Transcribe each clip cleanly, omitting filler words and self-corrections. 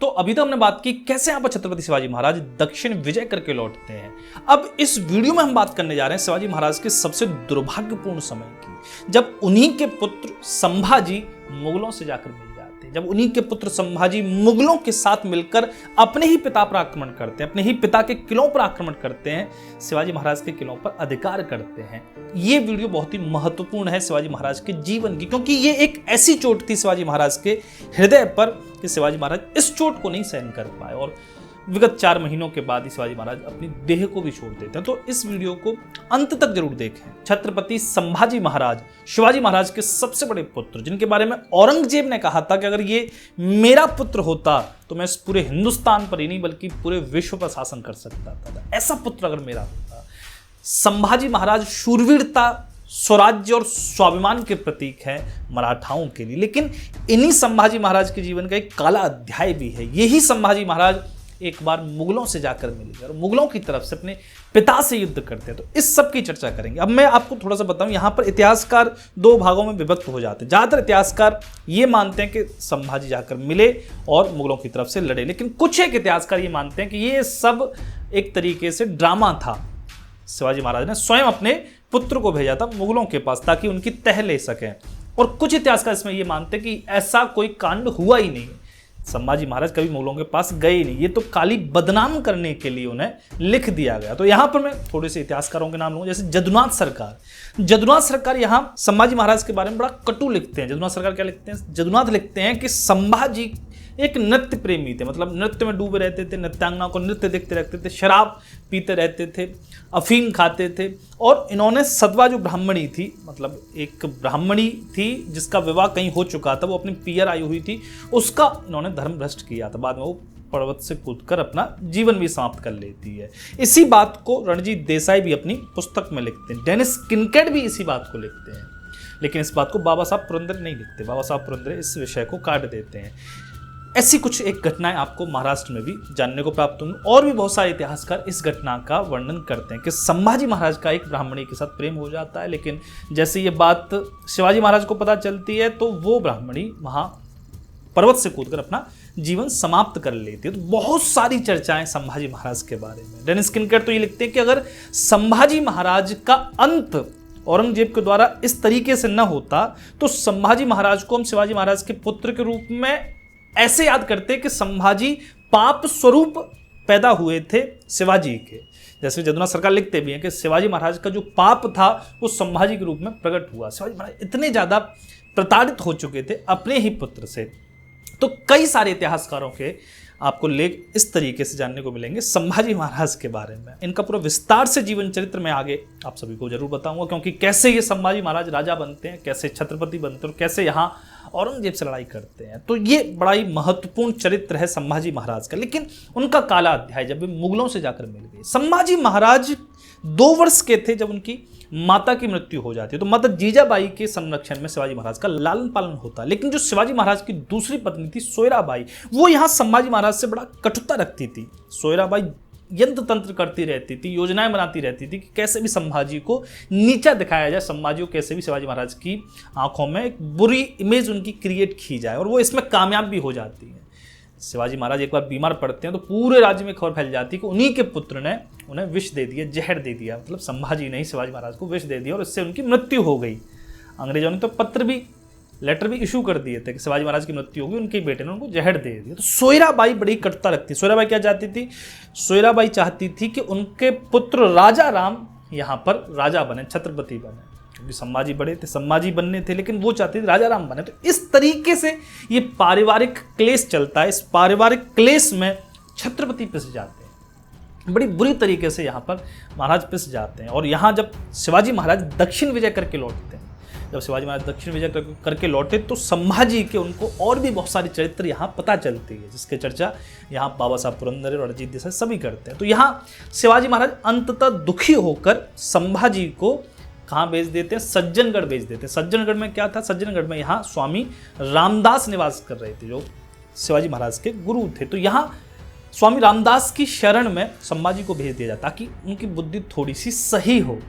तो अभी तो हमने बात की कैसे यहाँ पर छत्रपति शिवाजी महाराज दक्षिण विजय करके लौटते हैं। अब इस वीडियो में हम बात करने जा रहे हैं शिवाजी महाराज के सबसे दुर्भाग्यपूर्ण समय की, जब उन्हीं के पुत्र संभाजी मुगलों से जाकर मिल जाते हैं, जब उन्हीं के पुत्र संभाजी मुगलों के साथ मिलकर अपने ही पिता पर आक्रमण करते हैं, अपने ही पिता के किलों पर आक्रमण करते हैं, शिवाजी महाराज के किलों पर अधिकार करते हैं। ये वीडियो बहुत ही महत्वपूर्ण है शिवाजी महाराज के जीवन की, क्योंकि ये एक ऐसी चोट थी शिवाजी महाराज के हृदय पर कि शिवाजी महाराज इस चोट को नहीं सहन कर पाए और विगत 4 महीनों के बाद ही शिवाजी महाराज अपनी देह को भी छोड़ देते हैं। तो इस वीडियो को अंत तक जरूर देखें। छत्रपति संभाजी महाराज शिवाजी महाराज के सबसे बड़े पुत्र, जिनके बारे में औरंगजेब ने कहा था कि अगर ये मेरा पुत्र होता तो मैं इस पूरे हिंदुस्तान पर ही नहीं बल्कि पूरे विश्व पर शासन कर सकता था, ऐसा पुत्र अगर मेरा होता। संभाजी महाराज शूरवीरता, स्वराज्य और स्वाभिमान के प्रतीक हैं मराठाओं के लिए, लेकिन इन्हीं संभाजी महाराज के जीवन का एक काला अध्याय भी है। यही संभाजी महाराज एक बार मुगलों से जाकर मिल गए और मुगलों की तरफ से अपने पिता से युद्ध करते हैं। तो इस सब की चर्चा करेंगे। अब मैं आपको थोड़ा सा बताऊं, यहाँ पर इतिहासकार 2 भागों में विभक्त हो जाते हैं। ज़्यादातर इतिहासकार ये मानते हैं कि संभाजी जाकर मिले और मुगलों की तरफ से लड़े, लेकिन कुछ एक इतिहासकार ये मानते हैं कि ये सब एक तरीके से ड्रामा था। शिवाजी महाराज ने स्वयं अपने पुत्र को भेजा था मुगलों के पास ताकि उनकी तह ले सकें, और कुछ इतिहासकार इसमें ये मानते हैं कि ऐसा कोई कांड हुआ ही नहीं, संभाजी महाराज कभी मुगलों के पास गए ही नहीं, ये तो काली बदनाम करने के लिए उन्हें लिख दिया गया। तो यहाँ पर मैं थोड़े से इतिहासकारों के नाम लूँगा, जैसे जदुनाथ सरकार। जदुनाथ सरकार यहाँ संभाजी महाराज के बारे में बड़ा कटु लिखते हैं। जदुनाथ सरकार क्या लिखते हैं? जदुनाथ लिखते हैं कि संभाजी एक नृत्य प्रेमी थे, मतलब नृत्य में डूबे रहते थे, नृत्यांगना को नृत्य देखते रहते थे, शराब पीते रहते थे, अफीम खाते थे, और इन्होंने सदवा जो ब्राह्मणी थी, मतलब एक ब्राह्मणी थी जिसका विवाह कहीं हो चुका था, वो अपनी पियर आई हुई थी, उसका इन्होंने धर्म भ्रष्ट किया था। बाद में वो पर्वत से कूदकर अपना जीवन भी समाप्त कर लेती है। इसी बात को रणजीत देसाई भी अपनी पुस्तक में लिखते हैं, डेनिस किनकेड भी इसी बात को लिखते हैं, लेकिन इस बात को बाबा साहब पुरंदरे नहीं लिखते। बाबा साहब पुरंदरे इस विषय को काट देते हैं। ऐसी कुछ एक घटनाएं आपको महाराष्ट्र में भी जानने को प्राप्त होंगी, और भी बहुत सारे इतिहासकार इस घटना का वर्णन करते हैं कि संभाजी महाराज का एक ब्राह्मणी के साथ प्रेम हो जाता है, लेकिन जैसे ये बात शिवाजी महाराज को पता चलती है तो वो ब्राह्मणी वहां पर्वत से कूदकर अपना जीवन समाप्त कर लेती है। तो बहुत सारी चर्चाएं संभाजी महाराज के बारे में। डेनिस किनकेड तो ये लिखते हैं कि अगर संभाजी महाराज का अंत औरंगजेब के द्वारा इस तरीके से न होता तो संभाजी महाराज को हम शिवाजी महाराज के पुत्र के रूप में ऐसे याद करते कि संभाजी पाप स्वरूप पैदा हुए थे शिवाजी के। जैसे जदुनाथ सरकार लिखते भी हैं कि शिवाजी महाराज का जो पाप था वो संभाजी के रूप में प्रकट हुआ। शिवाजी महाराज इतने ज़्यादा प्रताड़ित हो चुके थे अपने ही पुत्र से। तो कई सारे इतिहासकारों के आपको लेख इस तरीके से जानने को मिलेंगे संभाजी महाराज के बारे में। इनका पूरा विस्तार से जीवन चरित्र में आगे आप सभी को जरूर बताऊंगा, क्योंकि कैसे ये संभाजी महाराज राजा बनते हैं, कैसे छत्रपति बनते हैं और कैसे यहाँ औरंगजेब से लड़ाई करते हैं। तो ये बड़ा ही महत्वपूर्ण चरित्र है संभाजी महाराज का। लेकिन उनका काला अध्याय जब वे मुगलों से जाकर मिल गए। संभाजी महाराज 2 वर्ष के थे जब उनकी माता की मृत्यु हो जाती है, तो माता जीजाबाई के संरक्षण में शिवाजी महाराज का लालन पालन होता है। लेकिन जो शिवाजी महाराज की दूसरी पत्नी थी सोयराबाई, वो यहाँ संभाजी महाराज से बड़ा कटुता रखती थी। सोयराबाई यंत्र तंत्र करती रहती थी, योजनाएं बनाती रहती थी कि कैसे भी संभाजी को नीचा दिखाया जाए, संभाजी को कैसे भी शिवाजी महाराज की आंखों में एक बुरी इमेज उनकी क्रिएट की जाए, और वो इसमें कामयाब भी हो जाती है। शिवाजी महाराज एक बार बीमार पड़ते हैं तो पूरे राज्य में खबर फैल जाती है कि उन्हीं के पुत्र ने उन्हें विष दे दिया, जहर दे दिया, मतलब संभाजी ने ही शिवाजी महाराज को विष दे दिया और इससे उनकी मृत्यु हो गई। अंग्रेजों ने तो लेटर भी इशू कर दिए थे कि शिवाजी महाराज की मृत्यु होगी, उनके बेटे ने उनको जहर दे दिया। तो सोयराबाई बड़ी कटुता रखती। सोयराबाई क्या चाहती थी? सोयराबाई चाहती थी कि उनके पुत्र राजा राम यहाँ पर राजा बने, छत्रपति बने, क्योंकि संभाजी बड़े थे, संभाजी बनने थे, लेकिन वो चाहती थी राजा राम बने। तो इस तरीके से ये पारिवारिक क्लेश चलता है। इस पारिवारिक क्लेश में छत्रपति पिस जाते हैं, बड़ी बुरी तरीके से यहाँ पर महाराज पिस जाते हैं। और यहाँ जब शिवाजी महाराज दक्षिण विजय करके लौटते हैं, जब शिवाजी महाराज दक्षिण विजय करके लौटे तो संभाजी के उनको और भी बहुत सारी चरित्र यहाँ पता चलती है, जिसके चर्चा यहाँ बाबा साहब पुरंदरे और रणजीत देसाई सभी करते हैं। तो यहाँ शिवाजी महाराज अंततः दुखी होकर संभाजी को कहाँ भेज देते हैं? सज्जनगढ़ भेज देते हैं। सज्जनगढ़ में क्या था? सज्जनगढ़ में यहाँ स्वामी रामदास निवास कर रहे थे, जो शिवाजी महाराज के गुरु थे। तो यहाँ स्वामी रामदास की शरण में संभाजी को भेज दिया जाता ताकि उनकी बुद्धि थोड़ी सी सही हो।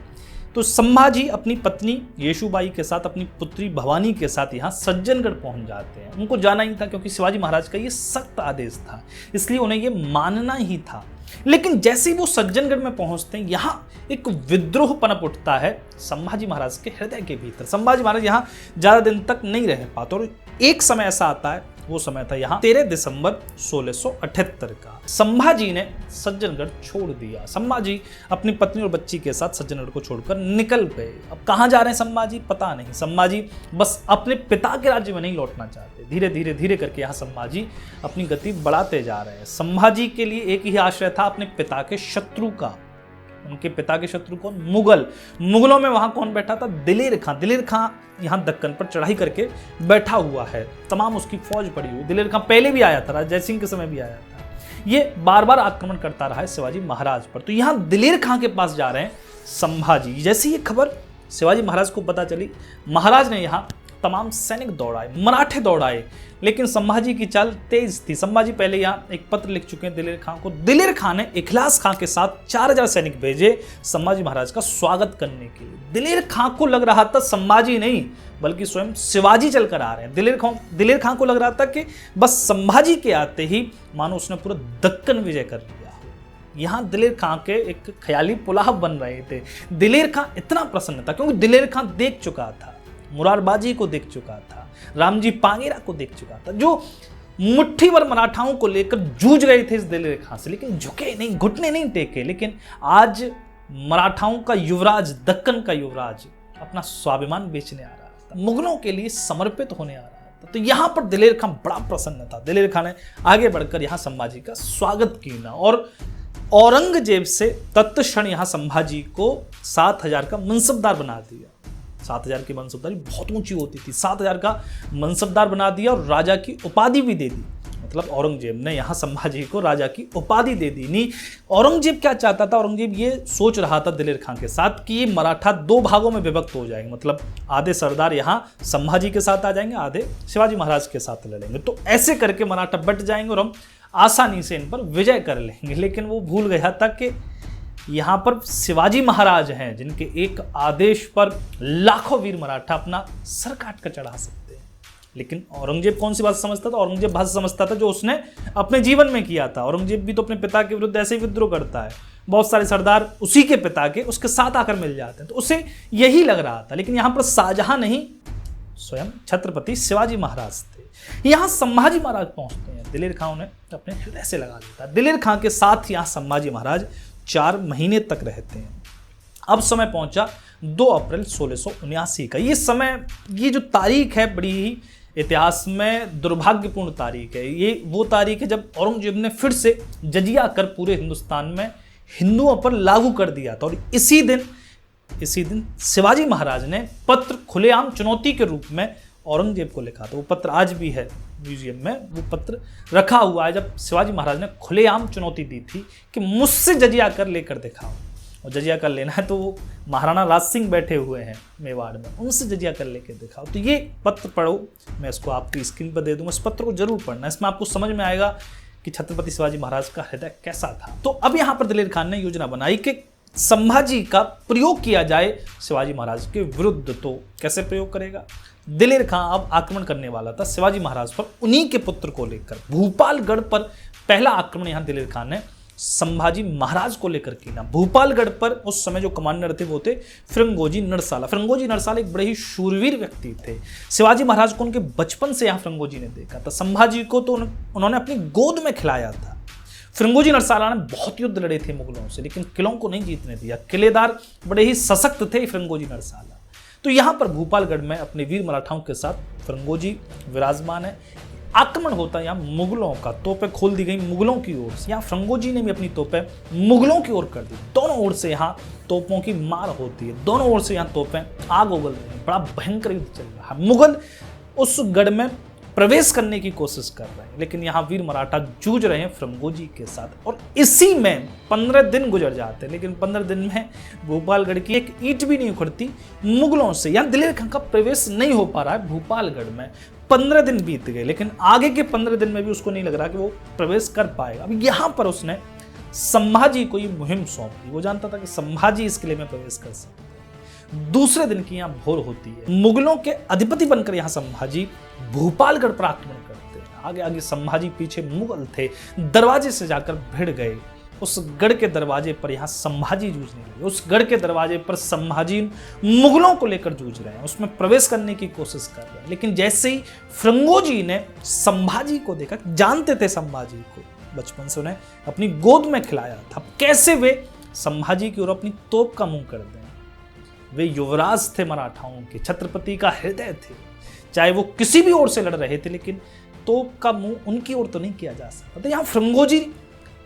तो संभाजी अपनी पत्नी येशुबाई के साथ, अपनी पुत्री भवानी के साथ यहाँ सज्जनगढ़ पहुंच जाते हैं। उनको जाना ही था क्योंकि शिवाजी महाराज का ये सख्त आदेश था, इसलिए उन्हें ये मानना ही था। लेकिन जैसे ही वो सज्जनगढ़ में पहुंचते हैं, यहाँ एक विद्रोह पनप उठता है संभाजी महाराज के हृदय के भीतर। संभाजी महाराज यहाँ ज्यादा दिन तक नहीं रह पाते और एक समय ऐसा आता है, वो समय था यहाँ 13 दिसंबर 1678 का। संभाजी ने सज्जनगढ़ छोड़ दिया। संभाजी अपनी पत्नी और बच्ची के साथ सज्जनगढ़ को छोड़कर निकल गए। अब कहाँ जा रहे हैं संभाजी, पता नहीं। संभाजी बस अपने पिता के राज्य में नहीं लौटना चाहते। धीरे धीरे करके यहाँ संभाजी अपनी गति बढ़ाते जा रहे हैं। संभाजी के लिए एक ही आश्रय था, अपने पिता के शत्रु का। उनके पिता के शत्रु कौन? मुगल। मुगलों में वहां कौन बैठा था? दिलेर खां। दिलेर खां यहाँ दक्कन पर चढ़ाई करके बैठा हुआ है, तमाम उसकी फौज पड़ी हुई। दिलेर खां पहले भी आया था, राजा जय सिंह के समय भी आया था। ये बार बार आक्रमण करता रहा है शिवाजी महाराज पर। तो यहाँ दिलेर खां के पास जा रहे हैं संभाजी। जैसे ये खबर शिवाजी महाराज को पता चली, महाराज ने यहाँ तमाम सैनिक दौड़ाए, मराठे दौड़ाए, लेकिन संभाजी की चाल तेज थी। संभाजी पहले यहाँ एक पत्र लिख चुके हैं दिलेर खां को। दिलेर खां ने इखलास खां के साथ 4000 सैनिक भेजे संभाजी महाराज का स्वागत करने के लिए। दिलेर खां को लग रहा था संभाजी नहीं बल्कि स्वयं शिवाजी चलकर आ रहे हैं। दिलेर खां को लग रहा था कि बस संभाजी के आते ही मानो उसने पूरा दक्कन विजय कर लिया। यहाँ दिलेर खां के एक ख्याली पुलाव बन रहे थे। दिलेर खां इतना प्रसन्न था क्योंकि दिलेर खां देख चुका था, मुरारबाजी को देख चुका था, रामजी पांगेरा को देख चुका था, जो मुट्ठी भर मराठाओं को लेकर जूझ रहे थे इस दिलेर खां से, लेकिन झुके नहीं, घुटने नहीं टेके। लेकिन आज मराठाओं का युवराज, दक्कन का युवराज अपना स्वाभिमान बेचने आ रहा था, मुगलों के लिए समर्पित होने आ रहा था। तो यहाँ पर दिलेर खां बड़ा प्रसन्न था। दिलेर खां ने आगे बढ़कर यहाँ संभाजी का स्वागत किया और औरंगजेब से तत्क्षण यहाँ संभाजी को 7000 का मनसबदार बना दिया। 7000 की मनसबदारी बहुत ऊंची होती थी। 7000 का मनसबदार बना दिया और राजा की उपाधि भी दे दी। मतलब औरंगजेब ने यहाँ संभाजी को राजा की उपाधि दे दी। नहीं, औरंगजेब क्या चाहता था? औरंगजेब ये सोच रहा था दिलेर खां के साथ कि ये मराठा 2 भागों में विभक्त हो जाएंगे। मतलब आधे सरदार यहाँ संभाजी के साथ आ जाएंगे, आधे शिवाजी महाराज के साथ लड़ेंगे। तो ऐसे करके मराठा बट जाएंगे और हम आसानी से इन पर विजय कर लेंगे। लेकिन वो भूल गया था कि यहाँ पर शिवाजी महाराज हैं जिनके एक आदेश पर लाखों वीर मराठा अपना सर काट कर चढ़ा सकते हैं। लेकिन औरंगजेब कौन सी बात समझता था? औरंगजेब बात समझता था जो उसने अपने जीवन में किया था। औरंगजेब भी तो अपने पिता के विरुद्ध ऐसे ही विद्रोह करता है। बहुत सारे सरदार उसी के पिता के उसके साथ आकर मिल जाते हैं, तो उसे यही लग रहा था। लेकिन यहाँ पर शाहजहां नहीं, स्वयं छत्रपति शिवाजी महाराज थे। यहाँ संभाजी महाराज पहुंचते हैं। दिलेर खां उन्हें अपने हृदय से लगा देता है। दिलेर खां के साथ यहाँ संभाजी महाराज 4 महीने तक रहते हैं। अब समय पहुंचा 2 अप्रैल 1679 का। ये समय, ये जो तारीख है, बड़ी ही इतिहास में दुर्भाग्यपूर्ण तारीख है। ये वो तारीख है जब औरंगजेब ने फिर से जजिया कर पूरे हिंदुस्तान में हिंदुओं पर लागू कर दिया था। और इसी दिन शिवाजी महाराज ने पत्र खुलेआम चुनौती के रूप में औरंगजेब को लिखा था। वो पत्र आज भी है म्यूजियम में, वो पत्र रखा हुआ है जब शिवाजी महाराज ने खुलेआम चुनौती दी थी कि मुझसे जजिया कर लेकर दिखाओ। और जजिया कर लेना है तो वो महाराणा राज सिंह बैठे हुए हैं मेवाड़ में, उनसे जजिया कर लेकर दिखाओ। तो ये पत्र पढ़ो, मैं इसको आपकी स्क्रीन पर दे दूंगा। इस पत्र को जरूर पढ़ना, इसमें आपको समझ में आएगा कि छत्रपति शिवाजी महाराज का हृदय कैसा था। तो अब यहाँ पर दिलेर खान ने योजना बनाई कि संभाजी का प्रयोग किया जाए शिवाजी महाराज के विरुद्ध। तो कैसे प्रयोग करेगा? दिलेर खां अब आक्रमण करने वाला था शिवाजी महाराज पर, उन्हीं के पुत्र को लेकर। भूपालगढ़ पर पहला आक्रमण यहाँ दिलेर खां ने संभाजी महाराज को लेकर किया। भूपालगढ़ पर उस समय जो कमांडर थे वो थे फिरंगोजी नरसाला। फिरंगोजी नरसाला एक बड़े ही शूरवीर व्यक्ति थे। शिवाजी महाराज को उनके बचपन से यहाँ फिरंगोजी ने देखा था। संभाजी को तो उन्होंने अपनी गोद में खिलाया था। फिरंगोजी नरसाला ने बहुत युद्ध लड़े थे मुगलों से, लेकिन किलों को नहीं जीतने दिया। किलेदार बड़े ही सशक्त थे फिरंगोजी नरसाला। तो यहाँ पर भूपालगढ़ में अपने वीर मराठाओं के साथ फिरंगोजी विराजमान है। आक्रमण होता है यहाँ मुगलों का। तोपें खोल दी गई मुगलों की ओर से। यहाँ फिरंगोजी ने भी अपनी तोपें मुगलों की ओर कर दी। दोनों ओर से यहाँ तोपों की मार होती है, दोनों ओर से यहाँ तोपें आग उगल रही हैं। बड़ा भयंकर युद्ध चल रहा है। मुगल उस गढ़ में प्रवेश करने की कोशिश कर रहे हैं, लेकिन यहाँ वीर मराठा जूझ रहे हैं फिरंगोजी के साथ। और इसी में 15 दिन गुजर जाते हैं, लेकिन 15 दिन में भोपालगढ़ की एक ईंट भी नहीं उखड़ती मुगलों से। यहाँ दिलेर खां का प्रवेश नहीं हो पा रहा है भोपालगढ़ में। 15 दिन बीत गए, लेकिन आगे के 15 दिन में भी उसको नहीं लग रहा कि वो प्रवेश कर पाएगा। अब यहाँ पर उसने संभाजी को ये मुहिम सौंप दी। वो जानता था कि संभाजी इस किले में प्रवेश कर सकते। दूसरे दिन की यहाँ भोर होती है। मुगलों के अधिपति बनकर यहाँ संभाजी भूपालगढ़ पर आक्रमण करते हैं। आगे आगे संभाजी, पीछे मुगल थे, दरवाजे से जाकर भिड़ गए। उस गढ़ के दरवाजे पर यहाँ संभाजी जूझने लगे। उस गढ़ के दरवाजे पर संभाजी मुगलों को लेकर जूझ रहे हैं, उसमें प्रवेश करने की कोशिश कर रहे हैं। लेकिन जैसे ही फ्रंगोजी ने संभाजी को देखा, जानते थे संभाजी को, बचपन से उन्हें अपनी गोद में खिलाया था, कैसे वे संभाजी की ओर अपनी तोप का मुंह कर दें। वे युवराज थे मराठाओं के, छत्रपति का हृदय थे, चाहे वो किसी भी ओर से लड़ रहे थे, लेकिन तोप का मुंह उनकी ओर तो नहीं किया जा सकता। तो यहाँ फ्रंगोजी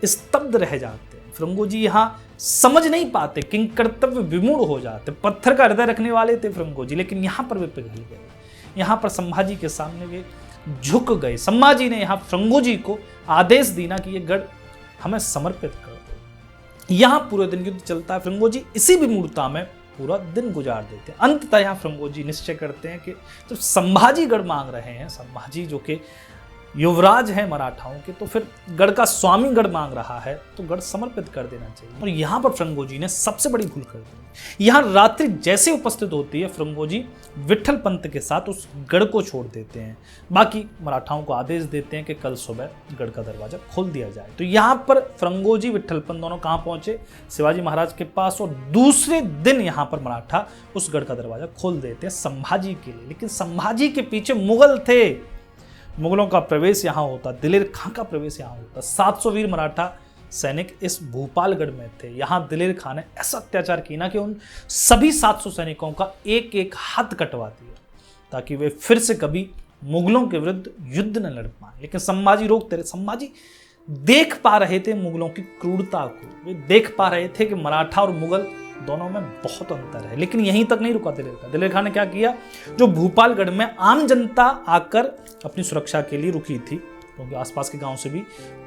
स्तब्ध रह जाते हैं। फ्रंगोजी यहाँ समझ नहीं पाते, किंग कर्तव्य विमूढ़ हो जाते। पत्थर का हृदय रखने वाले थे फ्रंगोजी, लेकिन यहाँ पर वे पिघल गए। यहाँ पर संभाजी के सामने वे झुक गए। संभाजी ने यहाँ फ्रंगोजी को आदेश दिया कि ये गढ़ हमें समर्पित कर दो। यहाँ पूरे दिन युद्ध चलता है। फ्रंगोजी इसी विमूढ़ता में पूरा दिन गुजार देते हैं। अंततः यहाँ फ्रंगोजी निश्चय करते हैं कि तो संभाजी गढ़ मांग रहे हैं, संभाजी जो कि युवराज है मराठाओं के, तो फिर गढ़ का स्वामी गढ़ मांग रहा है, तो गढ़ समर्पित कर देना चाहिए। और यहाँ पर फ्रंगोजी ने सबसे बड़ी भूल कर दी। यहाँ रात्रि जैसे उपस्थित होती है, फ्रंगोजी विट्ठल पंत के साथ उस गढ़ को छोड़ देते हैं। बाकी मराठाओं को आदेश देते हैं कि कल सुबह गढ़ का दरवाजा खोल दिया जाए। तो यहाँ पर फ्रंगोजी, विट्ठल पंत दोनों कहाँ पहुंचे? शिवाजी महाराज के पास। और दूसरे दिन यहाँ पर मराठा उस गढ़ का दरवाजा खोल देते हैं संभाजी के लिए। लेकिन संभाजी के पीछे मुगल थे। मुगलों का प्रवेश यहाँ होता, दिलेर खां का प्रवेश यहाँ होता। 700 वीर मराठा सैनिक इस भूपालगढ़ में थे। यहाँ दिलेर खां ने ऐसा अत्याचार किया ना कि उन सभी 700 सैनिकों का एक एक हाथ कटवा दिया, ताकि वे फिर से कभी मुगलों के विरुद्ध युद्ध न लड़ पाए। लेकिन संभाजी रोकते रहे। संभाजी देख पा रहे थे मुगलों की क्रूरता को, वे देख पा रहे थे कि मराठा और मुगल दोनों में बहुत अंतर है। लेकिन यहीं तक नहीं रुका दिलेर खां। दिलेर खां ने क्या किया? जो भूपालगढ़ में आम जनता आकर अपनी सुरक्षा के लिए रुकी थी, क्योंकि आसपास के गांव से भी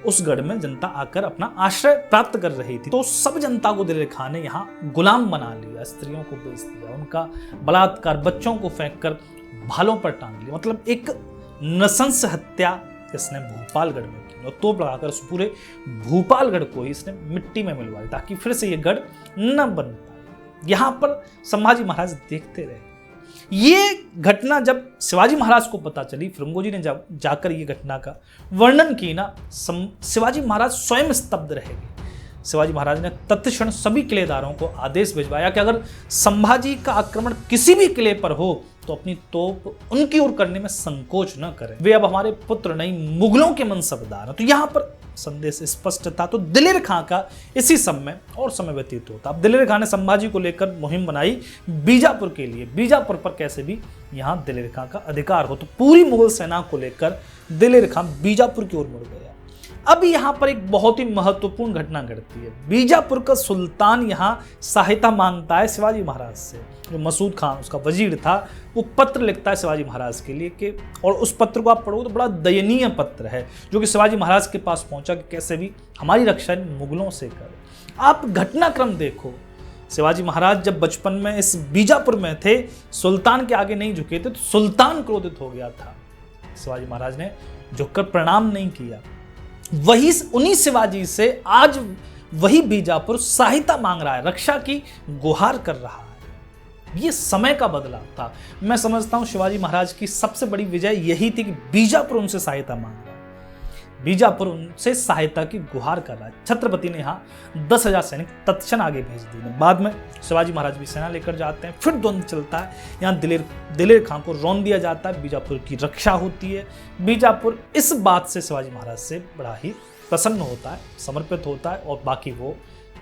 उस गढ़ में जनता आकर अपना आश्रय प्राप्त कर रही थी, तो सब जनता को दिलेर खां ने यहाँ गुलाम बना लिया, स्त्रियों को बेच दिया, उनका बलात्कार, बच्चों को फेंककर भालों पर टांग लिया। मतलब एक नृशंस हत्या इसने भूपालगढ़ में की और तोप लगाकर उस पूरे भूपालगढ़ को ही इसने मिट्टी में मिलवाई, ताकि फिर से ये गढ़ न बन पाए। यहाँ पर संभाजी महाराज देखते रहे। ये घटना जब शिवाजी महाराज को पता चली, फ्रंगोजी ने जब जाकर ये घटना का वर्णन की ना, शिवाजी महाराज स्वयं स्तब्ध रह गए। शिवाजी महाराज ने तत्क्षण सभी किलेदारों को आदेश भिजवाया कि अगर संभाजी का आक्रमण किसी भी किले पर हो तो अपनी तोप उनकी ओर करने में संकोच न करें। वे अब हमारे पुत्र नहीं, मुगलों के मनसबदार हैं। तो यहाँ पर संदेश स्पष्ट था। तो दिलेर खां का इसी समय और समय व्यतीत होता। अब दिलेर खां ने संभाजी को लेकर मुहिम बनाई बीजापुर के लिए। बीजापुर पर कैसे भी यहाँ दिलेर खां का अधिकार हो, तो पूरी मुगल सेना को लेकर दिलेर खां बीजापुर की ओर मुड़ गया। अब यहाँ पर एक बहुत ही महत्वपूर्ण घटना घटती है। बीजापुर का सुल्तान यहाँ सहायता मांगता है शिवाजी महाराज से। जो मसूद खान उसका वजीर था, वो पत्र लिखता है शिवाजी महाराज के लिए कि, और उस पत्र को आप पढ़ो तो बड़ा दयनीय पत्र है, जो कि शिवाजी महाराज के पास पहुंचा कि कैसे भी हमारी रक्षा मुगलों से करें। आप घटनाक्रम देखो। शिवाजी महाराज जब बचपन में इस बीजापुर में थे, सुल्तान के आगे नहीं झुके थे, तो सुल्तान क्रोधित हो गया था। शिवाजी महाराज ने झुककर प्रणाम नहीं किया। वही उन्हीं शिवाजी से आज वही बीजापुर सहायता मांग रहा है, रक्षा की गुहार कर रहा है। ये समय का बदलाव था। मैं समझता हूं शिवाजी महाराज की सबसे बड़ी विजय यही थी कि बीजापुर उनसे सहायता मांग रहा है, बीजापुर उनसे सहायता की गुहार कर रहा है। छत्रपति ने यहाँ 10,000 सैनिक तत्क्षण आगे भेज दिए। बाद में शिवाजी महाराज भी सेना लेकर जाते हैं। फिर द्वंद्व चलता है। यहाँ दिलेर खां को रौंद दिया जाता है, बीजापुर की रक्षा होती है। बीजापुर इस बात से शिवाजी महाराज से बड़ा ही प्रसन्न होता है, समर्पित होता है, और बाकी वो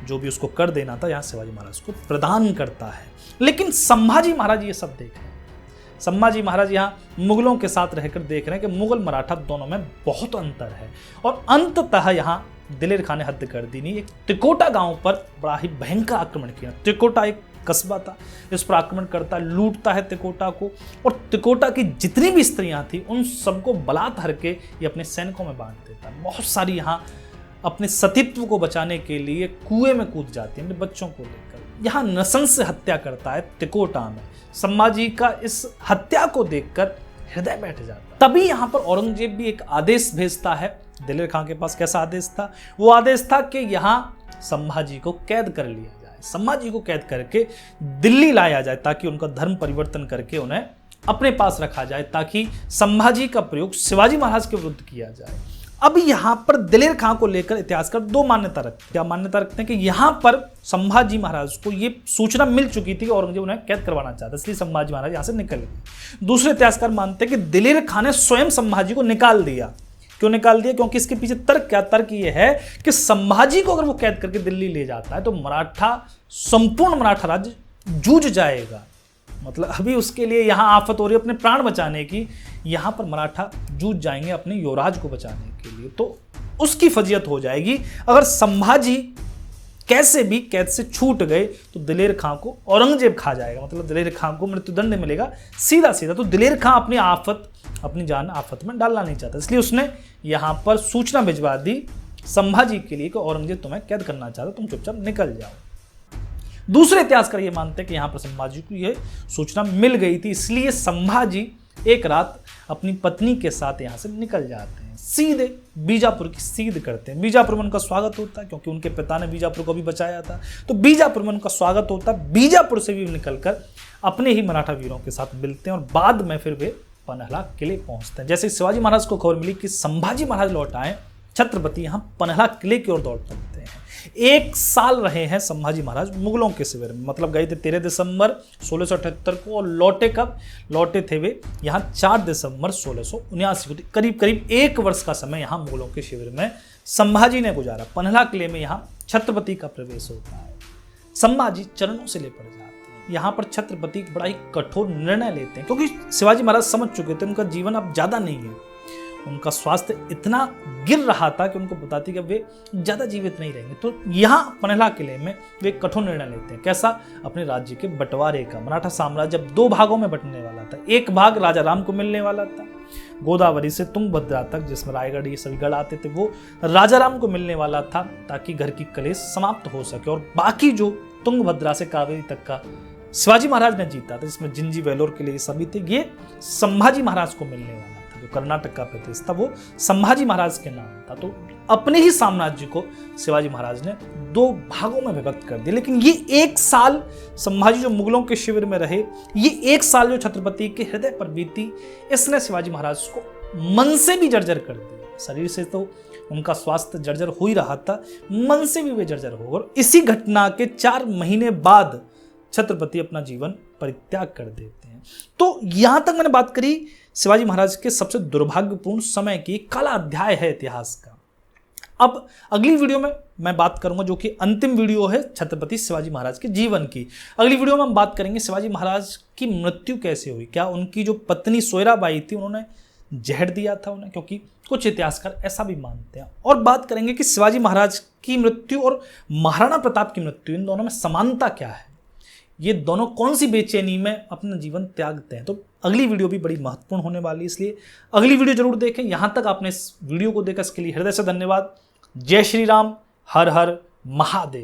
जो भी उसको कर देना था यहाँ शिवाजी महाराज को प्रदान करता है। लेकिन संभाजी महाराज ये सब देख रहे हैं। संभाजी महाराज यहाँ मुगलों के साथ रहकर देख रहे हैं कि मुगल मराठा दोनों में बहुत अंतर है। और अंततः यहाँ दिलेर खां ने हद कर दी। नहीं, एक तिकोटा गांव पर बड़ा ही भयंकर आक्रमण किया। तिकोटा एक कस्बा था, इस पर आक्रमण करता, लूटता है तिकोटा को, और तिकोटा की जितनी भी स्त्रियां थी उन सबको बलात् हर के ये अपने सैनिकों में बांट देता। बहुत सारी यहाँ अपने सतीत्व को बचाने के लिए कुएं में कूद जाती है अपने बच्चों को लेकर। यहाँ नृशंस हत्या करता है तिकोटा में। संभाजी का इस हत्या को देखकर हृदय बैठ जाता। तभी यहाँ पर औरंगजेब भी एक आदेश भेजता है दिलेर खां के पास। कैसा आदेश था? वो आदेश था कि यहाँ संभाजी को कैद कर लिया जाए। संभाजी को कैद करके दिल्ली लाया जाए ताकि उनका धर्म परिवर्तन करके उन्हें अपने पास रखा जाए, ताकि संभाजी का प्रयोग शिवाजी महाराज के विरुद्ध किया जाए। अब यहां पर दिलेर खां को लेकर इतिहासकार दो मान्यता रखते हैं। क्या मान्यता रखते हैं कि यहां पर संभाजी महाराज को यह सूचना मिल चुकी थी कि औरंगजेब उन्हें कैद करवाना चाहता, इसलिए संभाजी महाराज यहां से निकल गए। दूसरे इतिहासकार मानते हैं कि दिलेर खां ने स्वयं संभाजी को निकाल दिया। क्यों निकाल दिया? क्योंकि इसके पीछे तर्क क्या? तर्क यह है कि संभाजी को अगर वो कैद करके दिल्ली ले जाता है तो संपूर्ण मराठा राज्य जूझ जाएगा। मतलब अभी उसके लिए यहां आफत हो रही है अपने प्राण बचाने की, यहां पर मराठा जूझ जाएंगे अपने युवराज को बचाने के लिए, तो उसकी फजीयत हो जाएगी। अगर संभाजी कैसे भी कैद से छूट गए तो दिलेर खां को औरंगजेब खा जाएगा, मतलब दिलेर खां को मृत्युदंड मिलेगा सीधा सीधा। तो दिलेर खां अपनी जान आफत में डालना नहीं चाहता, इसलिए उसने यहां पर सूचना भिजवा दी संभाजी के लिए कि औरंगजेब तुम्हें कैद करना चाहता, तुम चुपचाप निकल जाओ। दूसरे इतिहासकार ये मानते हैं कि यहां पर संभाजी को यह सूचना मिल गई थी, इसलिए संभाजी एक रात अपनी पत्नी के साथ यहां से निकल जाते हैं, सीधे बीजापुर की सीध करते हैं। बीजापुर में उनका स्वागत होता है क्योंकि उनके पिता ने बीजापुर को भी बचाया था, तो बीजापुर में उनका स्वागत होता है। बीजापुर से भी निकलकर अपने ही मराठा वीरों के साथ मिलते हैं और बाद में फिर वे पन्हला किले पहुंचते हैं। जैसे शिवाजी महाराज को खबर मिली कि संभाजी महाराज लौट आए, छत्रपति यहां पन्हला किले की ओर दौड़ पड़ते हैं। 1 साल रहे हैं संभाजी महाराज मुगलों के शिविर में, मतलब गए थे 13 दिसंबर 1678 को और लौटे कब? लौटे थे वे यहाँ 4 दिसंबर 1679 को। करीब करीब 1 वर्ष का समय यहाँ मुगलों के शिविर में संभाजी ने गुजारा। पन्हला किले में यहाँ छत्रपति का प्रवेश होता है। संभाजी चरणों से ले पड़ जाते हैं। यहाँ पर छत्रपति बड़ा ही कठोर निर्णय लेते हैं क्योंकि शिवाजी महाराज समझ चुके थे उनका जीवन अब ज्यादा नहीं है, उनका स्वास्थ्य इतना गिर रहा था कि उनको बताती कि वे ज्यादा जीवित नहीं रहेंगे। तो यहाँ पन्हला किले में वे कठोर निर्णय लेते हैं। कैसा? अपने राज्य के बंटवारे का। मराठा साम्राज्य जब 2 भागों में बंटने वाला था, एक भाग राजा राम को मिलने वाला था, गोदावरी से तुंगभद्रा तक जिसमें रायगढ़ ये सभी गढ़ आते थे, वो राजा राम को मिलने वाला था ताकि घर की कलेश समाप्त हो सके। और बाकी जो तुंगभद्रा से कावेरी तक का शिवाजी महाराज ने जीता था, जिसमें जिंजी वेलोर के लिए सभी थे, ये संभाजी महाराज को मिलने वाला था। जो कर्नाटक का प्रदेश था वो संभाजी महाराज के नाम था। तो अपने ही साम्राज्य को शिवाजी महाराज ने 2 भागों में विभक्त कर दिया। लेकिन ये 1 साल संभाजी जो मुगलों के शिविर में रहे, ये 1 साल जो छत्रपति के हृदय पर बीती, इसने शिवाजी महाराज को मन से भी जर्जर कर दिया। शरीर से तो उनका स्वास्थ्य जर्जर हो ही रहा था, मन से भी वे जर्जर हो। और इसी घटना के 4 महीने बाद छत्रपति अपना जीवन परित्याग कर देते हैं। तो यहां तक मैंने बात करी शिवाजी महाराज के सबसे दुर्भाग्यपूर्ण समय की, काला अध्याय है इतिहास का। अब अगली वीडियो में मैं बात करूंगा, जो कि अंतिम वीडियो है छत्रपति शिवाजी महाराज के जीवन की। अगली वीडियो में हम बात करेंगे शिवाजी महाराज की मृत्यु कैसे हुई। क्या उनकी जो पत्नी सोयराबाई थी उन्होंने जहर दिया था उन्हें, क्योंकि कुछ इतिहासकार ऐसा भी मानते हैं। और बात करेंगे कि शिवाजी महाराज की मृत्यु और महाराणा प्रताप की मृत्यु, इन दोनों में समानता क्या है, ये दोनों कौन सी बेचैनी में अपना जीवन त्यागते हैं। तो अगली वीडियो भी बड़ी महत्वपूर्ण होने वाली है, इसलिए अगली वीडियो जरूर देखें। यहां तक आपने इस वीडियो को देखा, इसके लिए हृदय से धन्यवाद। जय श्री राम, हर हर महादेव।